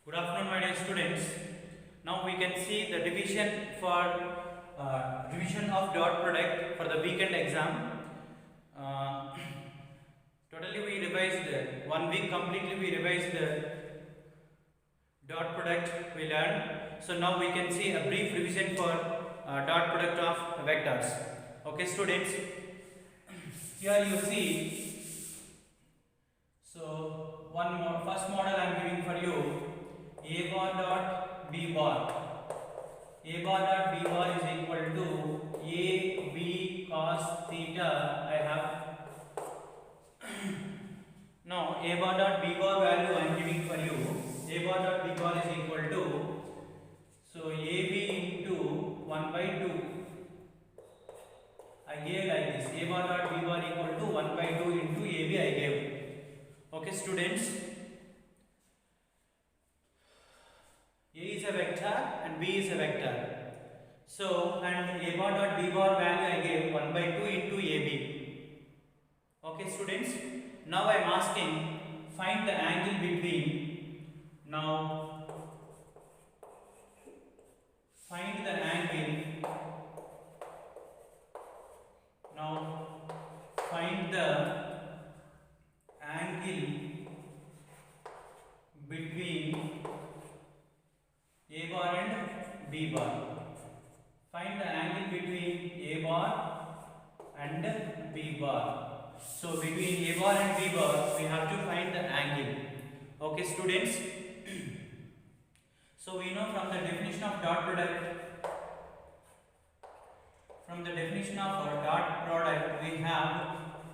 Good afternoon, my dear students. Now we can see the division for division of dot product for the weekend exam. Uh, Totally we revised 1 week completely. We revised the dot product we learned. So now we can see a brief revision for dot product of vectors. Okay, students. Here you see. So one more first model I am giving for you. A bar dot B bar. A bar dot B bar is equal to A B cos theta. I have now A bar dot B bar value I am giving for you. A bar dot B bar is equal to, so AB into 1 by 2. I gave like this. A bar dot B bar equal to 1 by 2 into AB I gave. Okay, students. A is a vector and B is a vector. So, and A bar dot B bar value I gave 1 by 2 into AB. Okay, students. Now I am asking, find the angle between. Now, find the angle. Now, find the angle between A bar and B bar. Find the angle between A bar and B bar. So between A bar and B bar we have to find the angle. Okay, students. So we know from the definition of dot product. From the definition of our dot product we have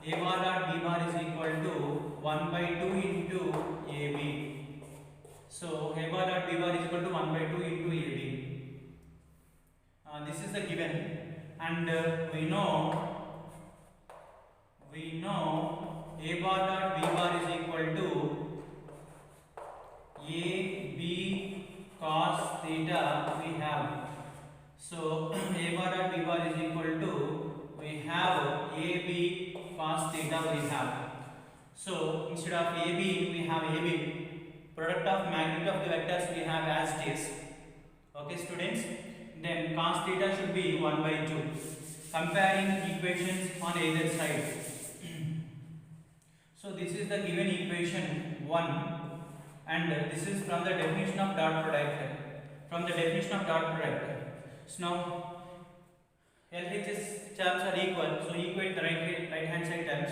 A bar dot B bar is equal to 1 by 2 into AB. So A bar dot B bar is equal to 1 by 2 into AB. This is the given, and we know A bar dot B bar is equal to AB cos theta we have. So A bar dot B bar is equal to, we have AB cos theta we have. So instead of AB we have AB. Product of magnitude of the vectors we have as it is. Okay, students. Then cos theta should be 1 by 2. Comparing equations on either side. So this is the given equation 1, and this is from the definition of dot product. From the definition of dot product. So now LHS terms are equal, so equate the right hand side terms.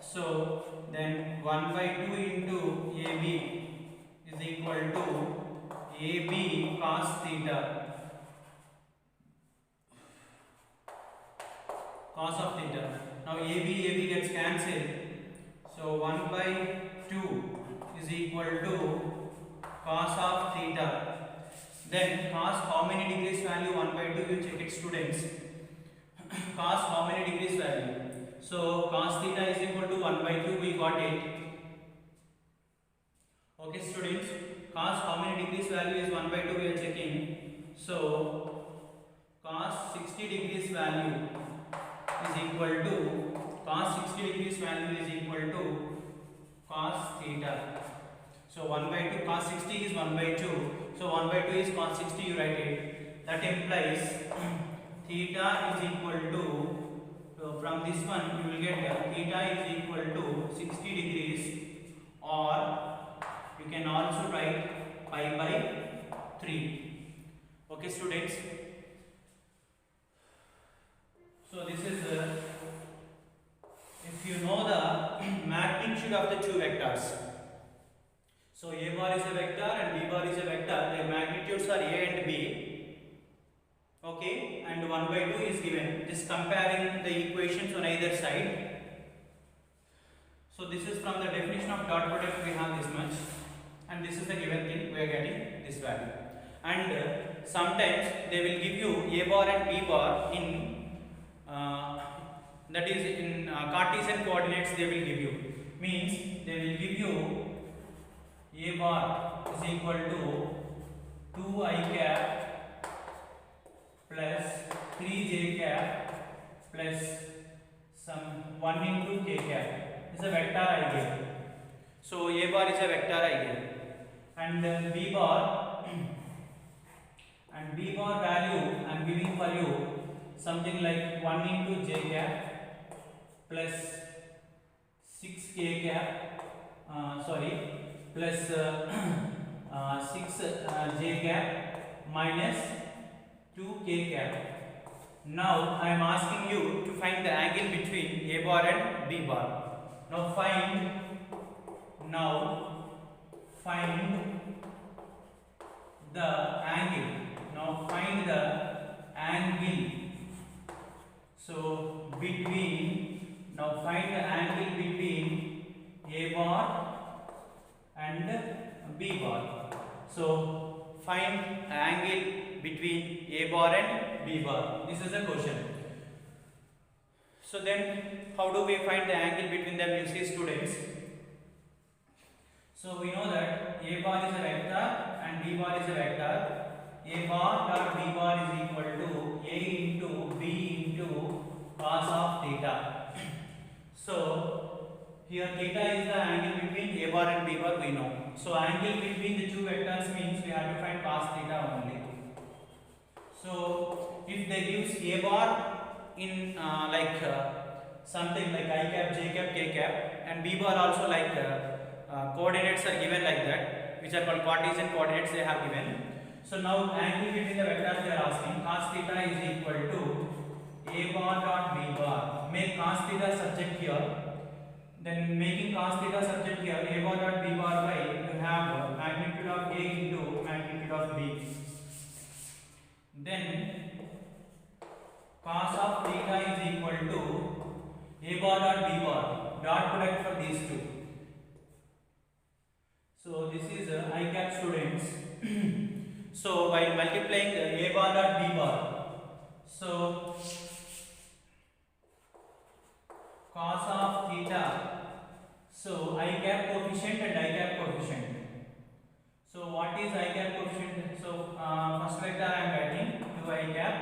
So then 1 by 2 into AB is equal to AB cos theta. Cos of theta. Now AB gets cancelled. So 1 by 2 is equal to cos of theta. Then cos how many degrees value? 1 by 2, you check it, students. Cos how many degrees value? So cos theta is equal to 1 by 2, we got it. Okay, students. Cos how many degrees value is 1 by 2, we are checking. So cos 60 degrees value is equal to, cos 60 degrees value is equal to cos theta. So 1 by 2, cos 60 is 1 by 2. So 1 by 2 is cos 60, you write it. That implies theta is equal to, from this one you will get theta is equal to 60 degrees, or you can also write pi by 3. Okay, students. So this is if you know the magnitude of the two vectors. So A bar is a vector and B bar is a vector. Their magnitudes are A and B. Okay, and 1 by 2 is given. Just comparing the equations on either side. So this is from the definition of dot product we have this much, and this is the given thing, we are getting this value. And sometimes they will give you A bar and B bar in that is in Cartesian coordinates. They will give you, means they will give you A bar is equal to 2i cap plus 3j cap plus some 1 into k cap. This is a vector I gave. So A bar is a vector I gave. and b bar and b bar value I am giving for you something like 1 into j cap plus 6 k cap plus 6 j cap minus 2 k cap. Now I am asking you to find the angle between a bar and b bar. Now find the angle. Now find the angle. So find the angle between a bar and b bar. So find angle between a bar and b bar. This is a question. So then how do we find the angle between them, you see students? So we know that a bar is a vector and b bar is a vector. A bar dot b bar is equal to a into b into cos of theta. So here theta is the angle between a bar and b bar, we know. So angle between the two vectors means we have to find cos theta only. So if they gives a bar in something like I cap, j cap, k cap, and b bar also like coordinates are given like that, which are called Cartesian coordinates they have given. So now angle between the vectors they are asking, cos theta is equal to a bar dot b bar. Make cos theta subject here. Then making cos theta subject here, a bar dot b bar by you have magnitude of a into magnitude of b. Then cos of theta is equal to a bar dot b bar, dot product for these two. So this is I cap students. So while multiplying a bar dot b bar, so cos of theta, so I cap coefficient and I cap coefficient. So what is I cap coefficient? So first vector I am writing 2 I cap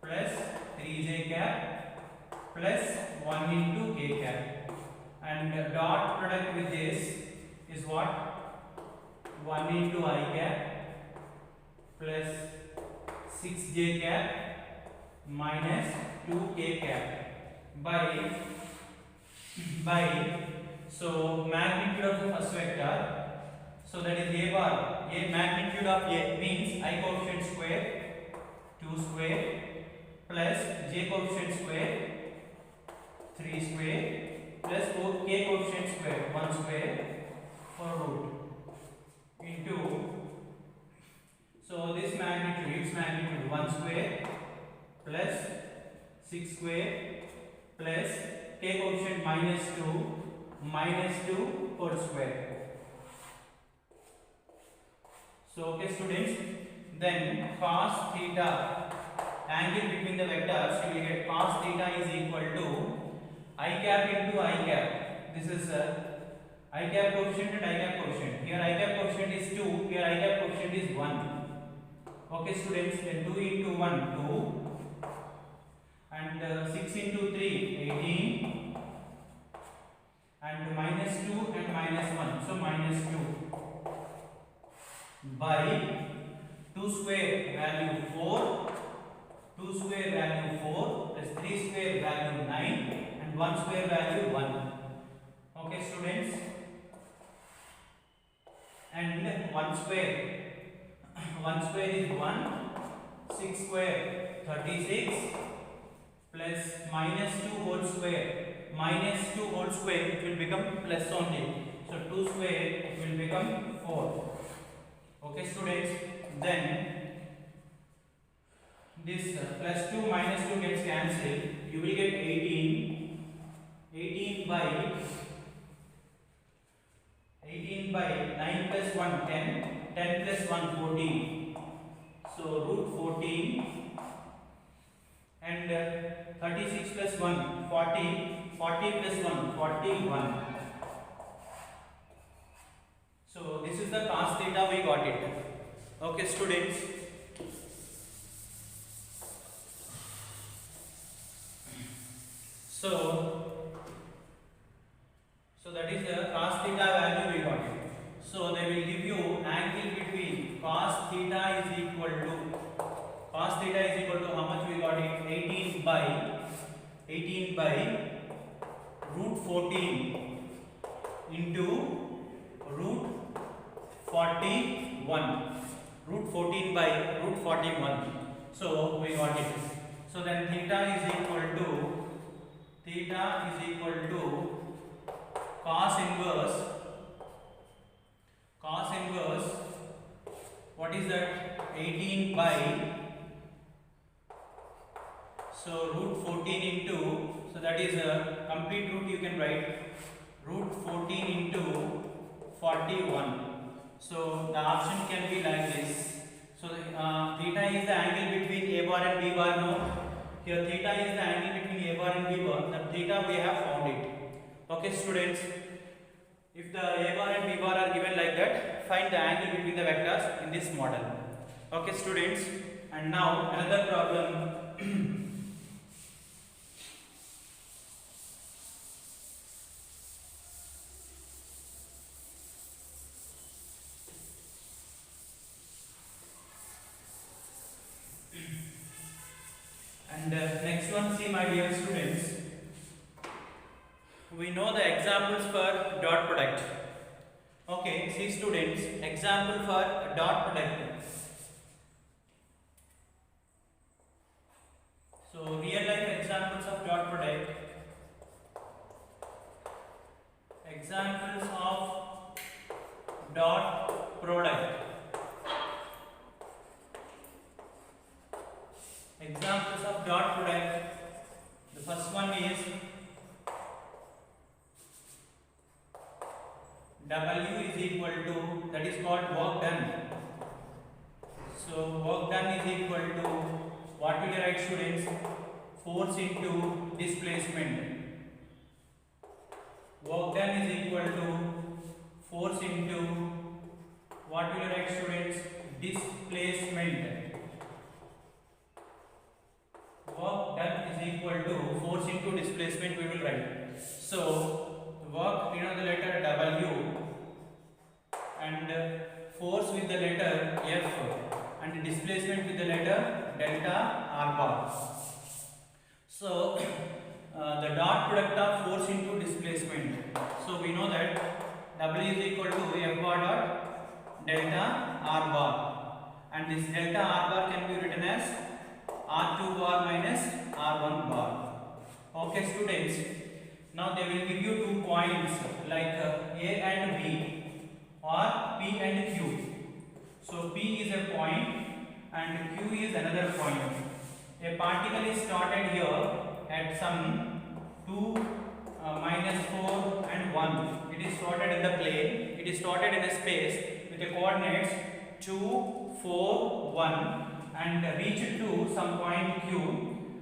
plus 3j cap plus 1 into k cap, and dot product with this is what? 1 into I cap plus 6j cap minus 2k cap by so magnitude of the first vector. So that is a bar. A magnitude of a means I coefficient square 2 square plus j coefficient square 3 square plus k coefficient square 1 square for root into, so this magnitude, its magnitude 1 square plus 6 square plus k coefficient minus 2 whole square. So okay students, then cos theta, angle between the vectors, you will get cos theta is equal to I cap into I cap. This is I cap coefficient and I cap coefficient. Here I cap coefficient is 2, here I cap coefficient is 1. Okay students, then 2 into 1 2 and 6 into 3 18 and minus 2 and minus 1, so minus 2 by 2 square value 4, 2 square value 4 plus 3 square value 9 and 1 square value 1. Okay students, and 1 square is 1, 6 square 36 plus minus 2 whole square, minus 2 whole square it will become plus only, so 2 square it will become 4. Okay students, then this plus 2 minus 2 gets cancelled, you will get 18 by 9 plus 1 10 plus 1 14, so root 14 and 36 plus 1 40 plus 1 41. So this is the cos theta, we got it. Okay students, so that is the cos theta value we got it. So they will 18 by root 14 into root 41. Root 14 by root 41. So we got it. So then theta is equal to cos inverse. What is that? 18 by, so root 14 into, so that is a complete root you can write, root 14 into 41. So the option can be like this. So theta is the angle between A bar and B bar. No, here theta is the angle between A bar and B bar. The theta we have found it. Okay students, if the A bar and B bar are given like that, find the angle between the vectors in this model. Okay students, and now another problem. And next one, see my dear students, we know the examples for dot product. Okay, see students, example for dot product. So real life examples of dot product. Examples of dot product. Examples of dot product. The first one is W is equal to, that is called work done. So work done is equal to, what will you write students? Force into displacement. Work done is equal to force into, what will you write students? Displacement. Work done is equal to force into displacement we will write. So work, you know the letter W, and force with the letter F, and displacement with the letter delta R bar. So the dot product of force into displacement. So we know that W is equal to F bar dot delta R bar, and this delta R bar can be written as R2 bar minus R1 bar. Okay students, now they will give you 2 points like A and B or P and Q. So P is a point and Q is another point. A particle is started here at some 2, -4 and 1. It is started in the plane. It is started in a space with the coordinates 2, 4, 1. And reach to some point Q,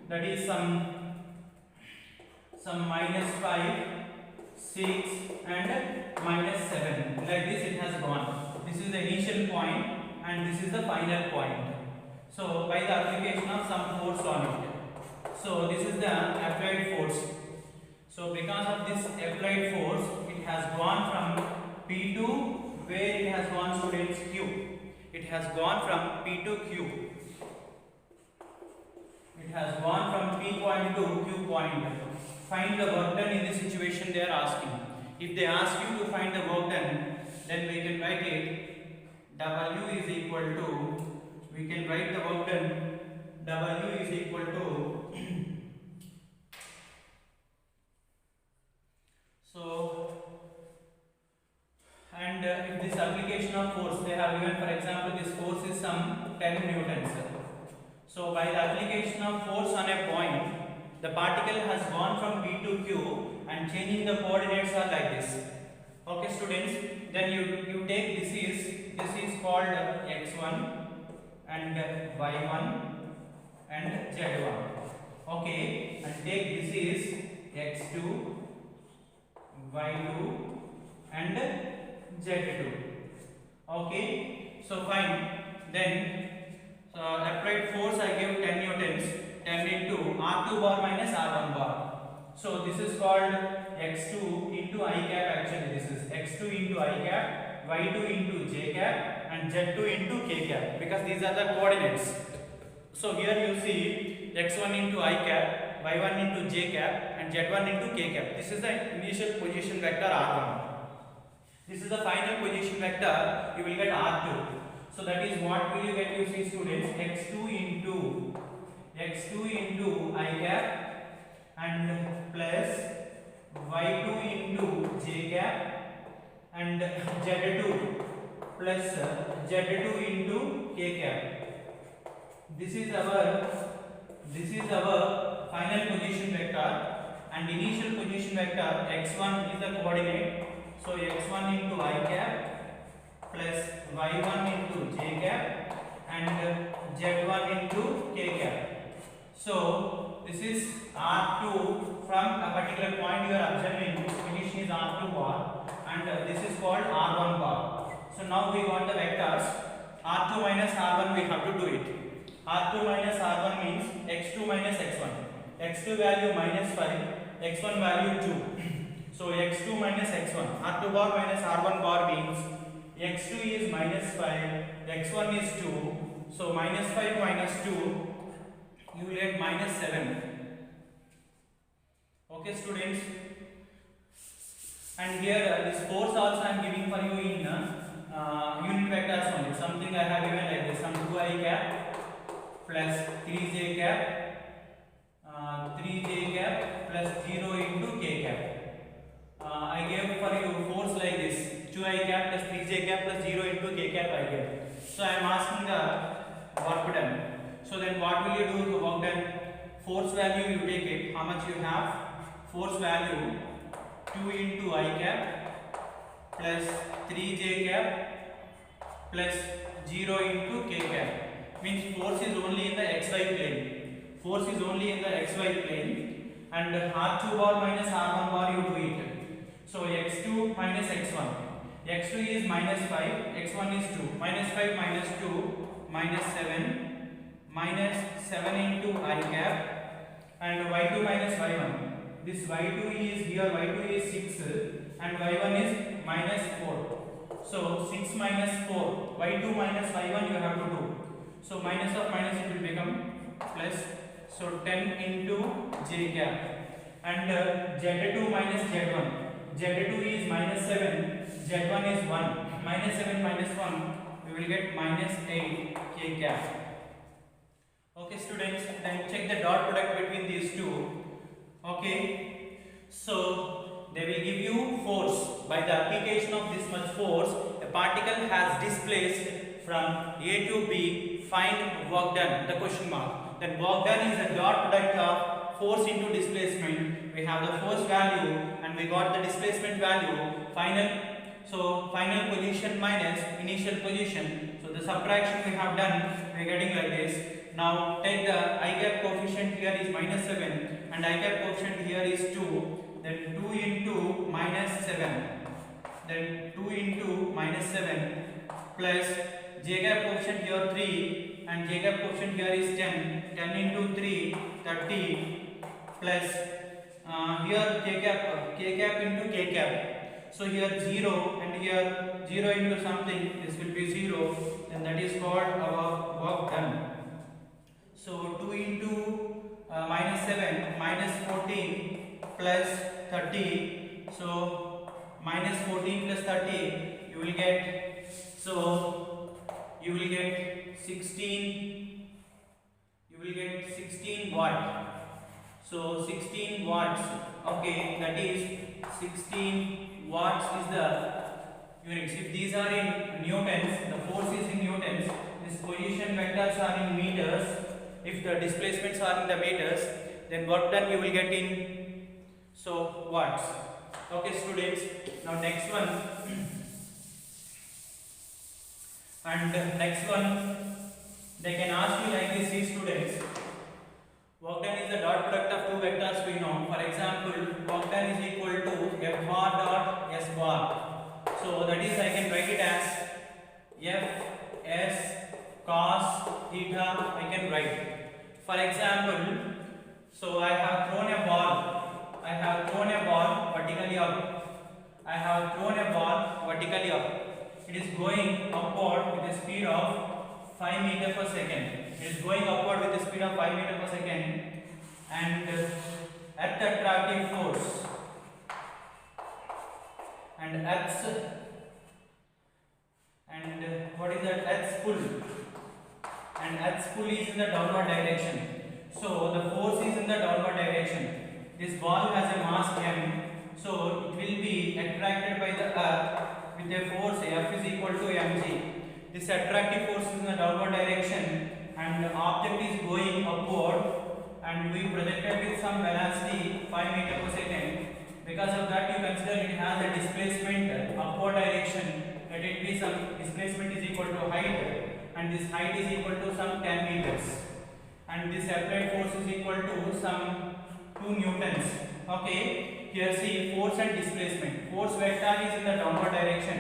that is some -5, 6 and -7. Like this it has gone. This is the initial point and this is the final point. So by the application of some force on it. So this is the applied force. So because of this applied force, it has gone from P to where it has gone students? Q. It has gone from P to Q. It has gone from P point to Q point. Find the work done in this situation they are asking. If they ask you to find the work done, then we can write it W is equal to, we can write the work done, W is equal to so, and if this application of force, they have given, for example, this force is some 10 newtons. So by the application of force on a point, the particle has gone from P to Q and changing the coordinates are like this. Okay students, then you take this is called x1 and y1 and z1. Okay, and take this is x2, y2 and z2. Okay, so fine. Then applied force I gave 10 newtons, 10 into R2 bar minus R1 bar. So this is called x2 into I cap. Actually this is x2 into I cap, y2 into j cap and z2 into k cap, because these are the coordinates. So here you see x1 into I cap, y1 into j cap, and z1 into k cap. This is the initial position vector r1. This is the final position vector. You will get r2. So that is what will you get? You see, students, x2 into I cap and plus y2 into j cap and z2 plus z2 into k cap. This is our final position vector, and initial position vector x1 is the coordinate. So x1 into I cap plus y1 into j cap and z1 into k cap. So this is R2 from a particular point you are observing. This position is R2 bar, and this is called R1 bar. So now we got the vectors. R2 minus R1 we have to do it. R2 minus R1 means x2 minus x1. x2 value minus 5, x1 value 2. So x2 minus x1. R2 bar minus R1 bar means x2 is minus 5, x1 is 2. So minus 5 minus 2, you will get minus 7. Okay, students. And here this force also I am giving for you in unit vectors only. Something I have given like this: some 2I cap plus 3j cap plus 0 into k cap. I gave for you force like this: 2I cap plus 3j cap plus 0 into k cap I gave. So I am asking the work done. So then what will you do to work done? Force value you take it. How much you have? Force value 2 into I cap plus 3j cap plus 0 into k cap. Means force is only in the xy plane. Force is only in the xy plane, and R2 bar minus R1 bar you do it. So x2 minus x1. x2 is minus 5, x1 is 2. Minus 5 minus 2 minus 7. Minus 7 into I cap and y2 minus y1. This y2 is here, y2 is 6 and y1 is minus 4. So 6 minus 4, y2 minus y1 you have to do. So minus of minus it will become plus. So 10 into j cap and z2 minus z1. z2 is minus 7, z1 is 1. Minus 7 minus 1, we will get minus 8 k cap. Okay, students, then check the dot product between these two. Okay, so they will give you force. By the application of this much force, a particle has displaced from A to B. Find work done, the question mark. Then work done is the dot product of force into displacement. We have the force value and we got the displacement value. Final position minus initial position. So the subtraction we have done, we are getting like this. Now take the I cap coefficient here is minus 7 and I cap coefficient here is 2. Then 2 into minus 7. Then 2 into minus 7 plus j cap coefficient here 3 and j cap coefficient here is 10. 10 into 3, 30 plus here k cap into k cap. So here 0 and here 0 into something, this will be 0. Then that is called our work done. So 2 into minus 7 minus 14 plus 30. So minus 14 plus 30 you will get, so you will get 16, you will get 16 watt. So 16 watts. Okay, that is 16 watts is the units. If these are in newtons, the force is in newtons, this position vectors are in meters. If the displacements are in the meters, then work done you will get in watts. Okay, students. Now next one, and next one they can ask you like this: see, students, work done is the dot product of two vectors we know. For example, work done is equal to f bar dot s bar. So that is, I can write it as f s cos theta. I can write. For example, so I have thrown a ball. I have thrown a ball vertically up. I have thrown a ball vertically up. It is going upward with a speed of 5 5 meter per second. It is going upward with the speed of 5 meter per second, and earth attractive force and earth's and what is that, earth's pull, and earth's pull is in the downward direction. So the force is in the downward direction. This ball has a mass m, so it will be attracted by the earth with a force F is equal to mg. This attractive force is in the downward direction, and the object is going upward, and we projected with some velocity 5 meter per second. Because of that, you consider it has a displacement upward direction. Let it be some displacement is equal to height, and this height is equal to some 10 meters, and this applied force is equal to some 2 newtons. Okay, here see force and displacement. Force vector is in the downward direction,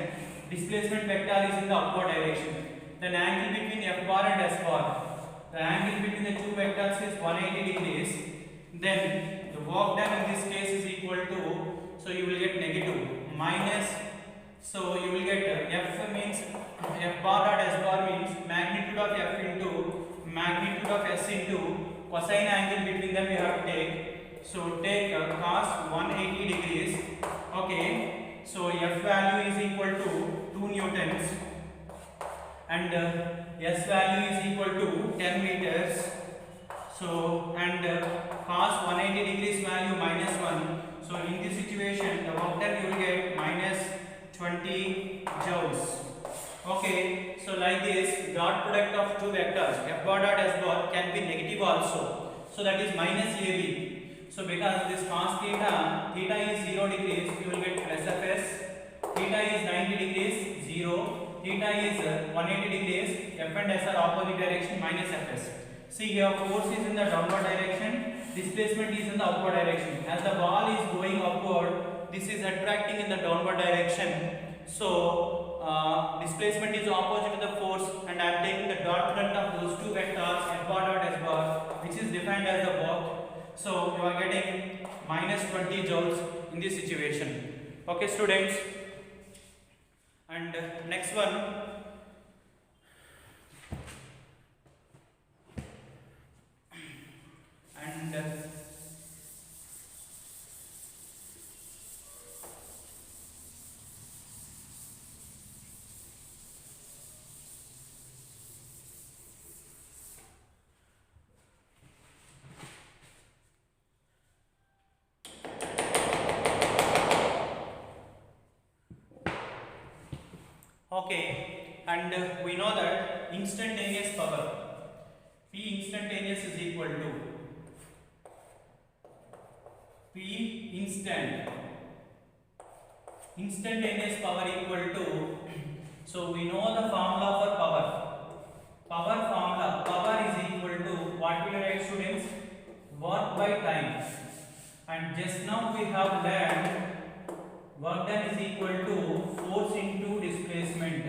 displacement vector is in the upward direction. Then angle between F bar and S bar, the angle between the two vectors is 180 degrees. Then the work done in this case is equal to, so you will get negative minus, so you will get F means F bar dot S bar means magnitude of F into magnitude of S into cosine angle between them we have to take. So take cos 180 degrees. Okay, so F value is equal to 2 newtons, and S value is equal to 10 meters. So and cos 180 degrees value minus 1. So in this situation the work done you will get minus 20 joules. Okay, so like this, dot product of two vectors F bar dot S bar can be negative also. So that is minus AB. So because this cos theta is 0 degrees, you will get plus of S. Theta is 90 degrees, 0. Theta is 180 degrees. F and S are opposite direction, minus Fs. See here, force is in the downward direction, displacement is in the upward direction. As the ball is going upward, this is attracting in the downward direction. So displacement is opposite to the force, and I am taking the dot product of those two vectors F bar dot S bar, which is defined as the work. So you are getting minus 20 joules in this situation. Okay students, and next one, and okay, and we know that instantaneous power P instantaneous is equal to P instantaneous power equal to, so we know the formula for power formula, power is equal to what we write students, work by time, and just now we have learned work done is equal to force into displacement.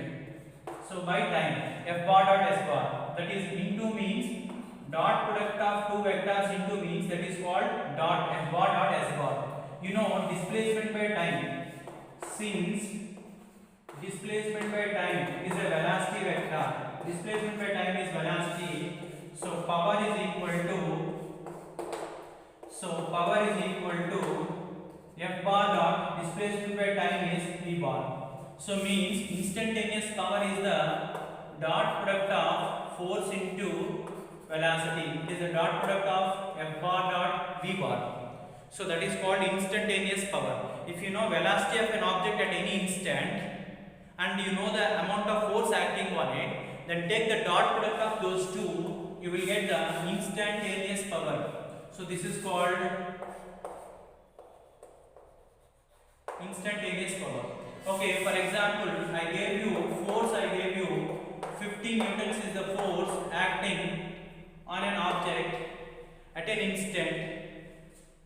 So by time, F bar dot S bar, that is into means dot product of two vectors into means that is called dot F bar dot S bar. You know displacement by time, since displacement by time is a velocity vector, displacement by time is velocity, so power is equal to F bar dot displacement by time is V bar. So means instantaneous power is the dot product of force into velocity. It is the dot product of F bar dot V bar. So that is called instantaneous power. If you know velocity of an object at any instant, and you know the amount of force acting on it, then take the dot product of those two, you will get the instantaneous power. So this is called instantaneous power. Okay, for example, I gave you 50 newtons is the force acting on an object at an instant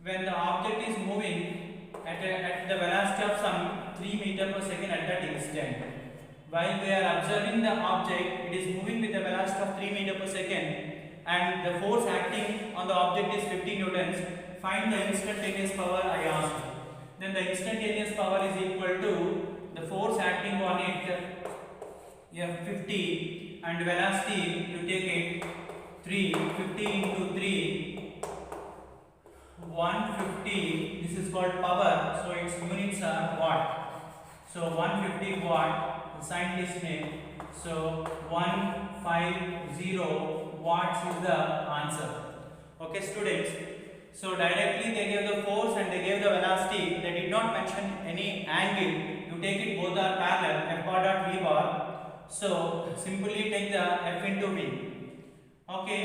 when the object is moving at the velocity of some 3 meter per second at that instant. While we are observing the object, it is moving with a velocity of 3 meter per second, and the force acting on the object is 50 newtons. Find the instantaneous power I asked. Then the instantaneous power is equal to the force acting on it F50 and velocity you take it 3, 50 into 3, 150. This is called power, so its units are watt. So 150 watt, the scientist name. So 150 watts is the answer. Okay students, so directly they gave the force and they gave the velocity. They did not mention any angle. You take it both are parallel, f bar dot v bar. So simply take the f into v. Okay,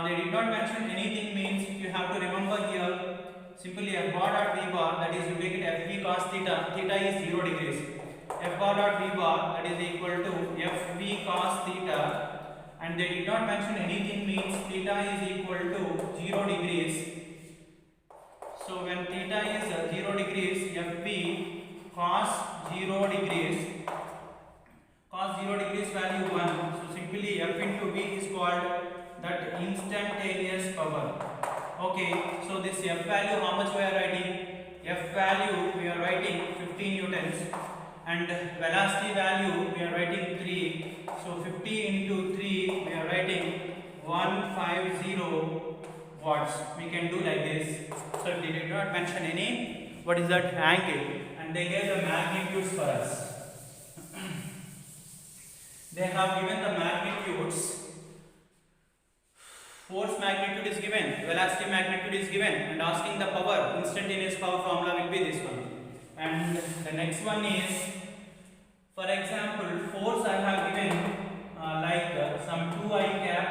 they did not mention anything, means you have to remember here simply f bar dot v bar, that is you take it fv cos theta. Theta is 0 degrees. F bar dot v bar, that is equal to fv cos theta, and they did not mention anything, means theta is equal to 0 degrees. So when theta is 0 degrees, fv cos 0 degrees, cos 0 degrees value 1. So simply f into v is called that instantaneous power. Okay, so this f value, how much we are writing? F value we are writing 15 newtons, and velocity value we are writing 3. So 50 into 3 we are writing 150 watts. We can do like this. So they did not mention any what is that angle, and they gave the magnitudes for us. They have given the magnitudes. Force magnitude is given, velocity magnitude is given, and asking the power, instantaneous power formula will be this one. And the next one is, for example, force I have given like some 2I cap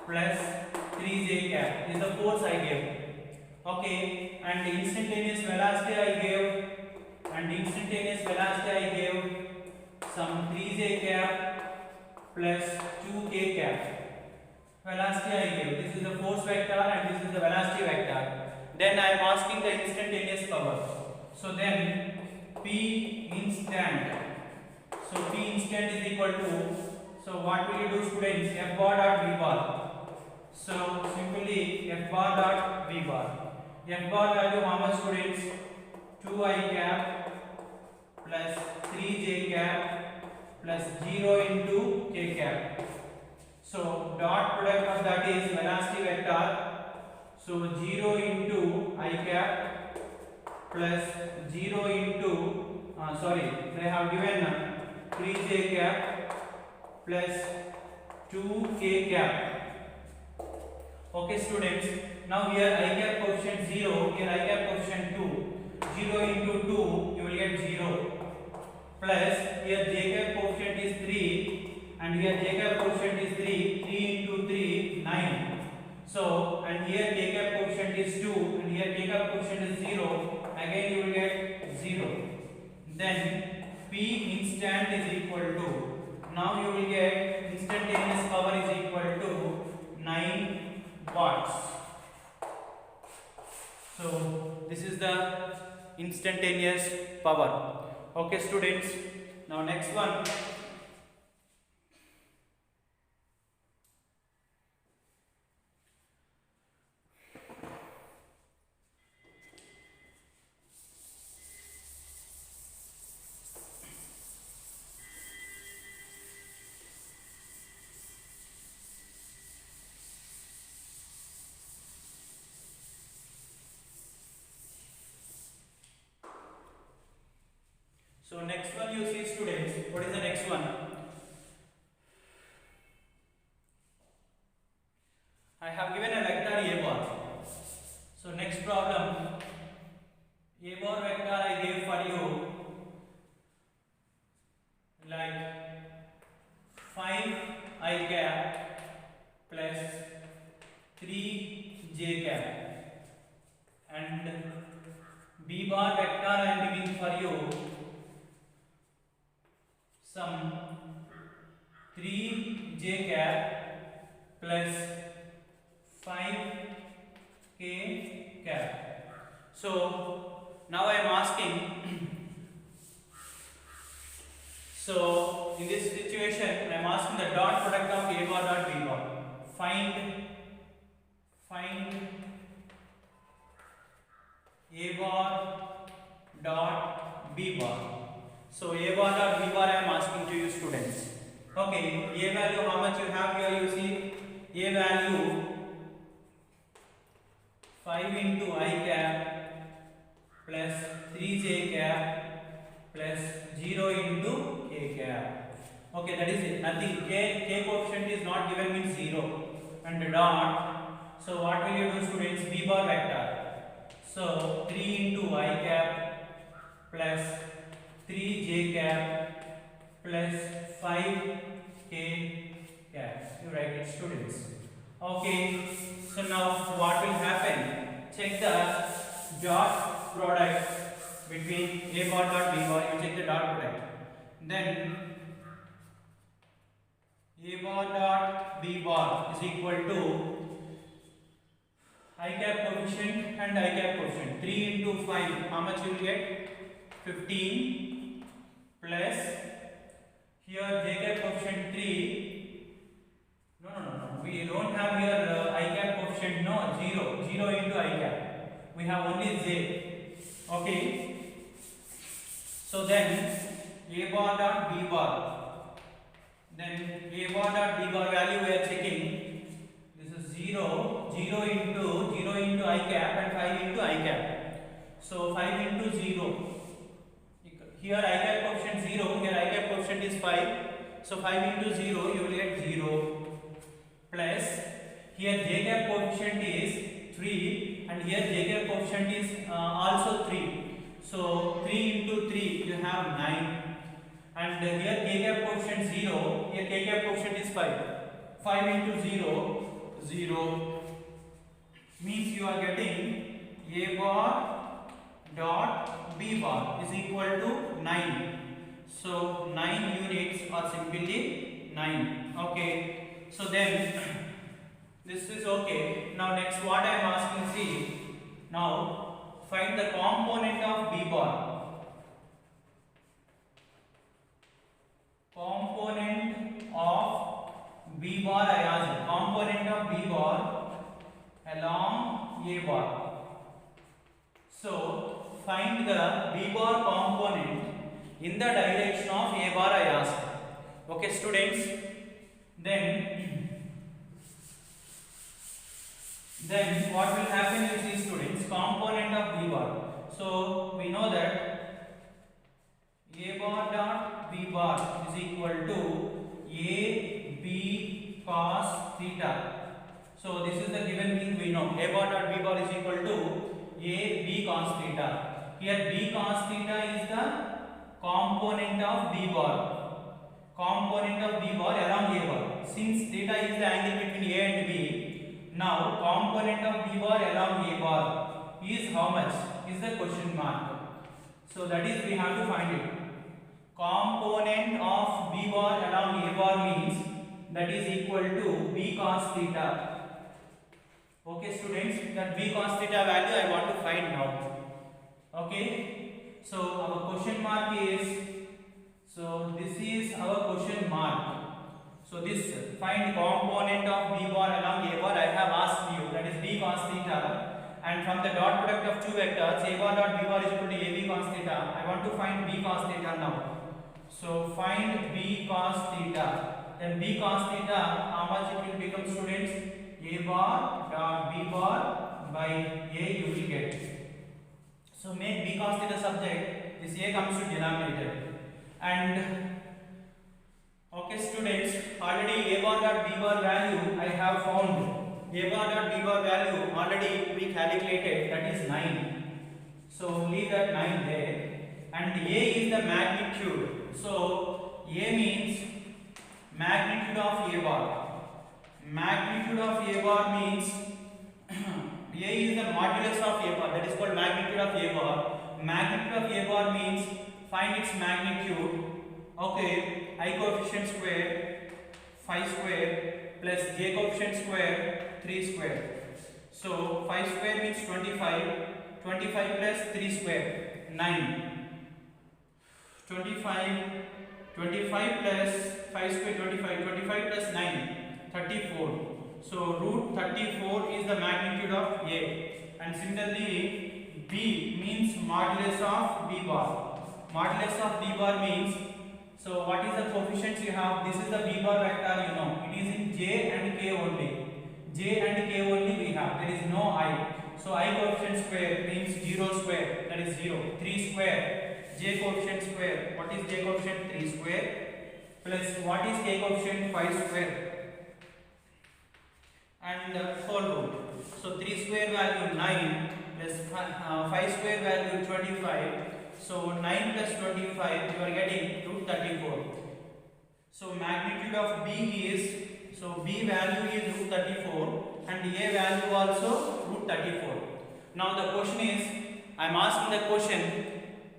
plus 3J cap is the force I gave. Okay, and the instantaneous velocity I gave, some 3J cap plus 2K cap. Velocity I gave. This is the force vector and this is the velocity vector. Then I am asking the instantaneous power. So then P instant. So P instant is equal to, so what will you do students? F bar dot V bar. So simply F bar dot V bar. F bar value how much students? 2I cap plus 3J cap plus 0 into K cap. So dot product of that is velocity vector. So 0 into I cap plus 0 into they have given 3J cap plus 2K cap. Okay students, now here I cap coefficient 0, here I cap coefficient 2. 0 into 2 you will get 0 plus here J cap coefficient is 3 and here J cap coefficient is 3. 3 into 3 9. So and here K cap coefficient is 2 and here K cap coefficient is 0. Again you will get 0. Then P instant is equal to, now you will get instantaneous power is equal to 9 watts. So this is the instantaneous power. Okay students, now next one. So next one you see students, what is the next one? I have given a vector A bar. So next problem, A bar vector I gave for you like 5I cap plus 3J cap, and B bar vector I am giving for you some 3J cap plus 5K cap. So now I am asking, so in this situation I am asking the dot product of A bar dot B bar. Find A bar dot B bar. So A bar dot B bar I am asking to you students. Okay, A value how much you have here? You see, A value 5 into I cap plus 3j cap plus 0 into k cap. Okay, that is it. Nothing. K coefficient is not given, means 0 and dot. So what will you do, students? B bar vector. So 3 into I cap plus 3j cap plus 5k cap. You write it, students. Okay. So now what will happen? Check the dot product between A bar dot B bar. You check the dot product. Then A bar dot B bar is equal to I cap coefficient and I cap coefficient. 3 into 5. How much you will get? 15 plus here j cap coefficient 3. No. We don't have here I cap coefficient. No, 0. 0 into I cap. We have only j. Okay. So then A bar dot B bar. Then A bar dot B bar value we are checking. This is 0. 0 into I cap and 5 into I cap. So 5 into 0. Here I cap coefficient 0. Here I cap coefficient is 5. So 5 into 0 you will get 0. Plus here j cap coefficient is 3 and here j cap coefficient is also 3. So 3 into 3 you have 9 and here k cap coefficient 0, here k cap coefficient is 5. 5 into 0, 0 means you are getting A bar dot B bar is equal to 9. So 9 units are simply 9. Okay. So then this is okay. Now next what I am asking, see, now find the component of B bar. Component of B bar I asked. Component of B bar along A bar. So find the B bar component in the direction of A bar I asked. Okay, students. Then what will happen is these students, component of B bar. So we know that A bar dot B bar is equal to A B cos theta. So this is the given thing we know. A bar dot B bar is equal to A B cos theta. Here B cos theta is the component of B bar. Component of B bar along A bar. Since theta is the angle between A and B, now component of B bar along A bar is how much? Is the question mark. So that is we have to find it. Component of B bar along A bar means that is equal to B cos theta. Okay, students, that B cos theta value I want to find now. Okay, so our question mark is, so this is our question mark. So this find component of B bar along A bar I have asked you, that is B cos theta, and from the dot product of two vectors A bar dot B bar is equal to AB cos theta. I want to find B cos theta now. So find B cos theta. Then B cos theta, how much it will become, students? A bar dot B bar by A you will get. So make B cos theta subject, this A comes to denominator. And okay, students, already A bar dot B bar value I have found. A bar dot B bar value already we calculated, that is 9. So leave that 9 there. And A is the magnitude. So A means magnitude of A bar. Magnitude of A bar means A is the modulus of A bar, that is called magnitude of A bar. Magnitude of A bar means find its magnitude. Okay, I coefficient square 5 square plus j coefficient square 3 square. So 5 square means 25. 25 plus 3 square 9. 25 plus 5 square 25. 25 plus 9 34. So root 34 is the magnitude of A. And similarly B means modulus of B bar. Modulus of B bar means So what is the coefficients you have? This is the b bar vector, you know. It is in j and k only. J and k only we have. There is no I. So I coefficient square means 0 square, that is 0. 3 square. J coefficient square. What is j coefficient? 3 square. Plus what is k coefficient? 5 square. And whole root. So 3 square value 9 plus 5 square value 25. So 9 plus 25 you are getting root 34. So magnitude of b is, so b value is root 34 and a value also root 34. Now the question is, I am asking the question,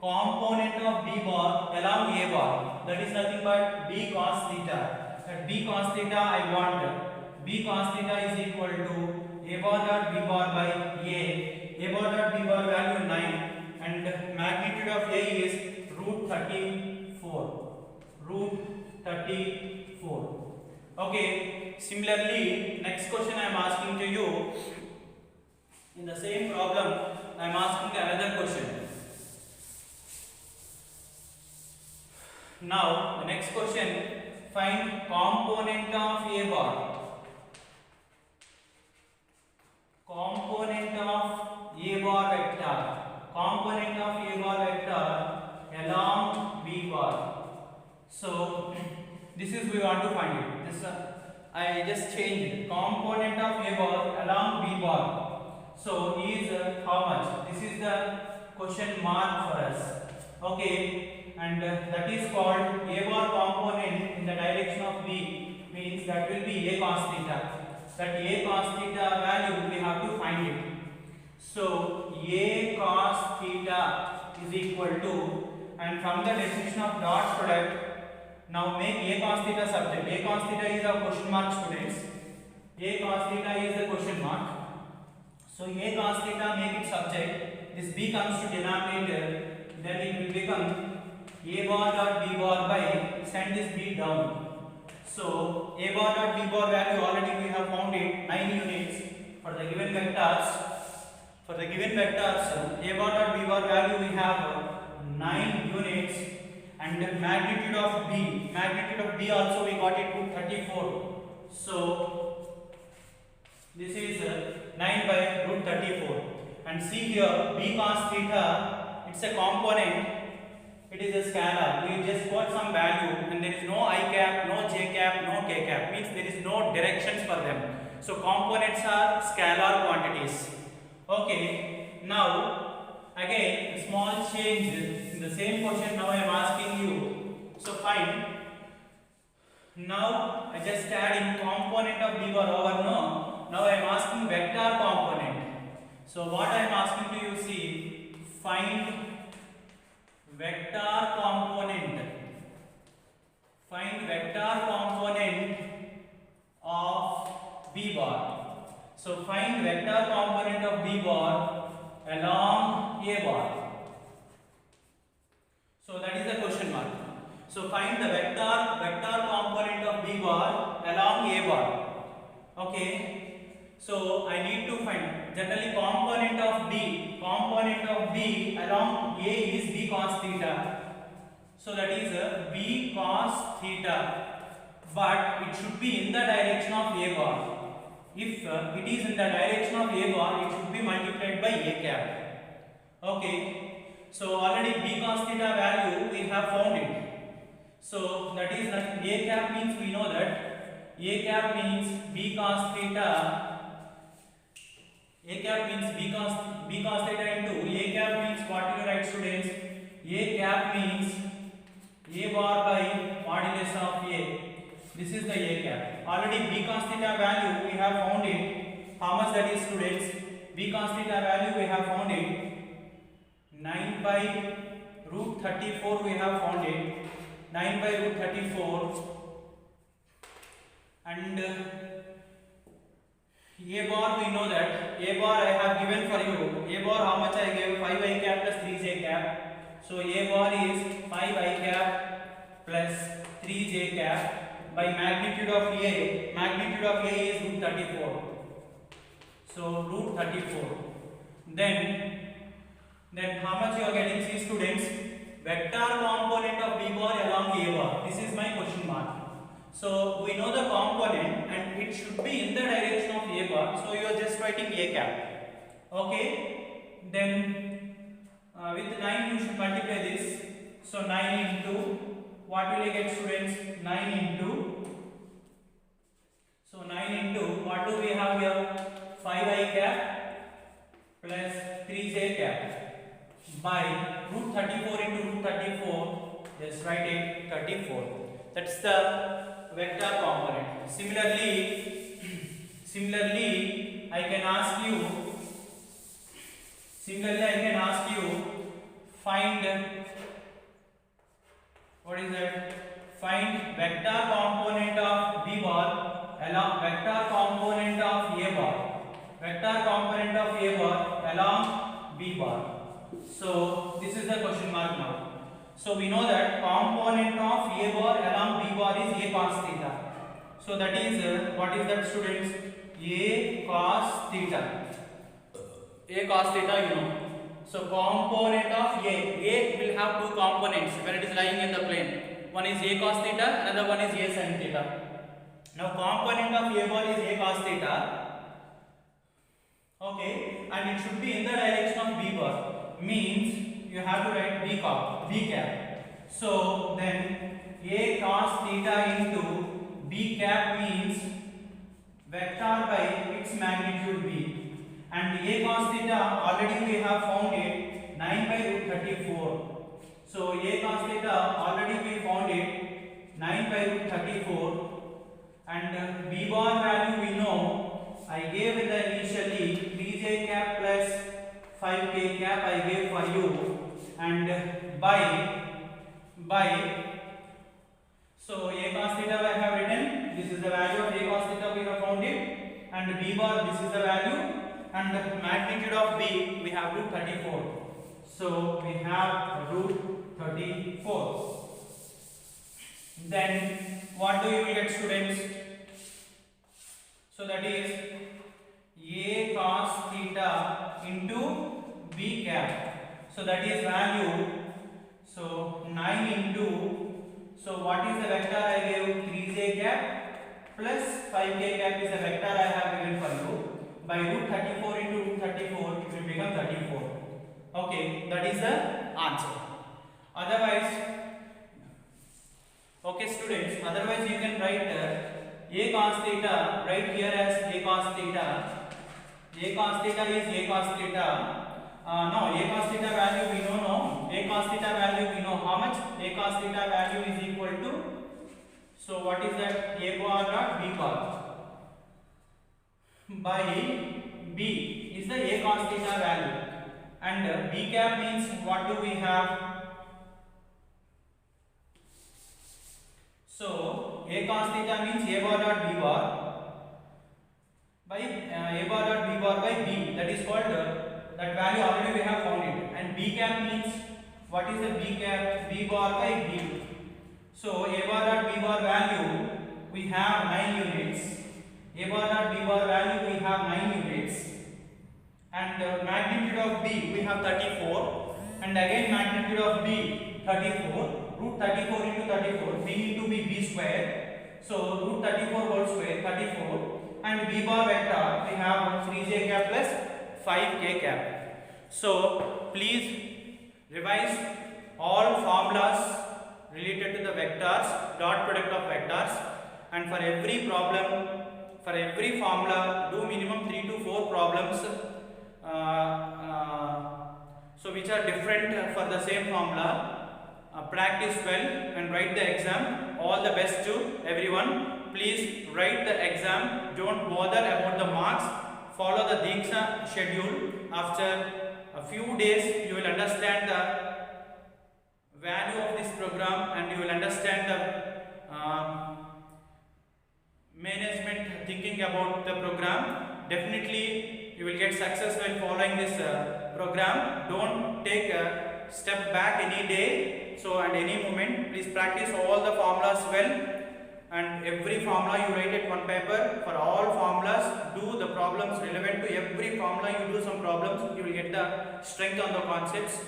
component of b bar along a bar, that is nothing but b cos theta. At b cos theta I want b cos theta is equal to a bar dot b bar by a bar dot b bar value 9 and magnitude of a is root 34. Root 34. Okay, similarly next question I am asking to you, in the same problem I am asking another question. Now the next question, find component of a bar. Component of a bar vector. Component of a bar vector along b bar. So this is we want to find it. This I just changed component of a bar along b bar. So is how much? This is the question mark for us. Okay, and that is called a bar component in the direction of b, means that will be a cos theta. That a cos theta value we have to find it. So a cos theta is equal to, and from the definition of dot product, now make a cos theta subject. A cos theta is a question mark, students. A cos theta is the question mark. So a cos theta make it subject. This b comes to denominator. Then it will become a bar dot b bar by, send this b down. So a bar dot b bar value already we have found it 9 units for the given vectors. For the given vectors, a bar dot b bar value we have 9 units and magnitude of b also we got it to 34. So this is 9 by root 34. And see here, b cos theta, it's a component, it is a scalar. We just got some value and there is no I cap, no j cap, no k cap, means there is no directions for them. So components are scalar quantities. Okay, now again a small change in the same question. Now I am asking you, so find, now I just adding component of b bar over no. Now I am asking vector component. So what I am asking to you, see, find vector component. Find vector component of b bar. So find vector component of b bar along a bar. So that is the question mark. So find the vector component of b bar along a bar. Okay. So I need to find generally component of b along a is b cos theta. So that is b cos theta, but it should be in the direction of a bar. If it is in the direction of a bar, it should be multiplied by a cap. Okay. So already b cos theta value we have found it. So that is nothing. A cap means we know that a cap means b cos theta. A cap means b cos theta into a cap means what you write, students? A cap means a bar by modulus of a. This is the a cap. Already b cos theta value we have found it. How much that is, students? B cos theta value we have found it 9 by root 34 we have found it. 9 by root 34 and a bar we know that a bar I have given for you. A bar how much I gave? 5i cap plus 3j cap. So a bar is 5i cap plus 3j cap by magnitude of a. Magnitude of a is root 34. So root 34. Then how much you are getting? See, students, vector component of B bar along A bar. This is my question mark. So we know the component and it should be in the direction of A bar. So you are just writing A cap. Okay. Then with 9 you should multiply this. So 9 into, what will you get students? 9 into, so 9 into, what do we have here? 5I cap plus 3J cap by root 34 into root 34, just write it 34. That's the vector component. Similarly, I can ask you, find, what is that? Find vector component of B bar along vector component of A bar. Vector component of A bar along B bar. So this is the question mark now. So we know that component of A bar along B bar is A cos theta. So that is what is that students? A cos theta. A cos theta, you know. So component of A will have two components when it is lying in the plane. One is A cos theta, another one is A sin theta. Now component of A bar is A cos theta. Okay, and it should be in the direction of B bar. Means you have to write B cap. So then A cos theta into B cap means vector by its magnitude B. And A cos theta, already we have found it, 9 by root 34. So A cos theta, already we found it, 9 by root 34. And B bar value we know, I gave in the initially 3J cap plus 5K cap I gave for you. And by, so A cos theta I have written, this is the value of A cos theta we have found it. And B bar, this is the value. And the magnitude of B, we have root 34. So we have root 34. Then what do you will get students? So that is A cos theta into B cap. So that is value. So 9 into, so what is the vector I gave? 3J cap plus 5K cap is the vector I have given for you. By root 34 into root 34, it will become 34. Okay, that is the answer. Otherwise, okay students, otherwise you can write A cos theta, right here as A cos theta. A cos theta is A cos theta. No, A cos theta value we don't know. A cos theta value we know. How much? A cos theta value is equal to, so what is that? A bar dot B bar by B is the A cos theta value. And B cap means what do we have? So A cos theta means A bar dot B bar by A bar dot B bar by B. That is called that value already we have found it. And B cap means what is the B cap? B bar by B. So A bar dot B bar value we have 9 units. A bar dot B bar value we have 9 units. And magnitude of B we have 34. And again magnitude of B 34. Root 34 into 34. B into B square. So root 34 whole square 34. And B bar vector we have 3J cap plus 5K cap. So please revise all formulas related to the vectors, dot product of vectors, and for every problem, for every formula, do minimum 3 to 4 problems so which are different for the same formula. Practice well and write the exam. All the best to everyone. Please write the exam. Don't bother about the marks. Follow the Diksha schedule. After a few days, you will understand the value of this program and you will understand the management thinking about the program. Definitely, you will get success while following this program. Don't take a step back any day. So at any moment, please practice all the formulas well. And every formula you write it one paper. For all formulas, do the problems relevant to every formula. You do some problems, you will get the strength on the concepts.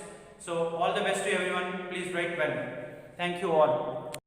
So all the best to everyone. Please write well. Thank you all.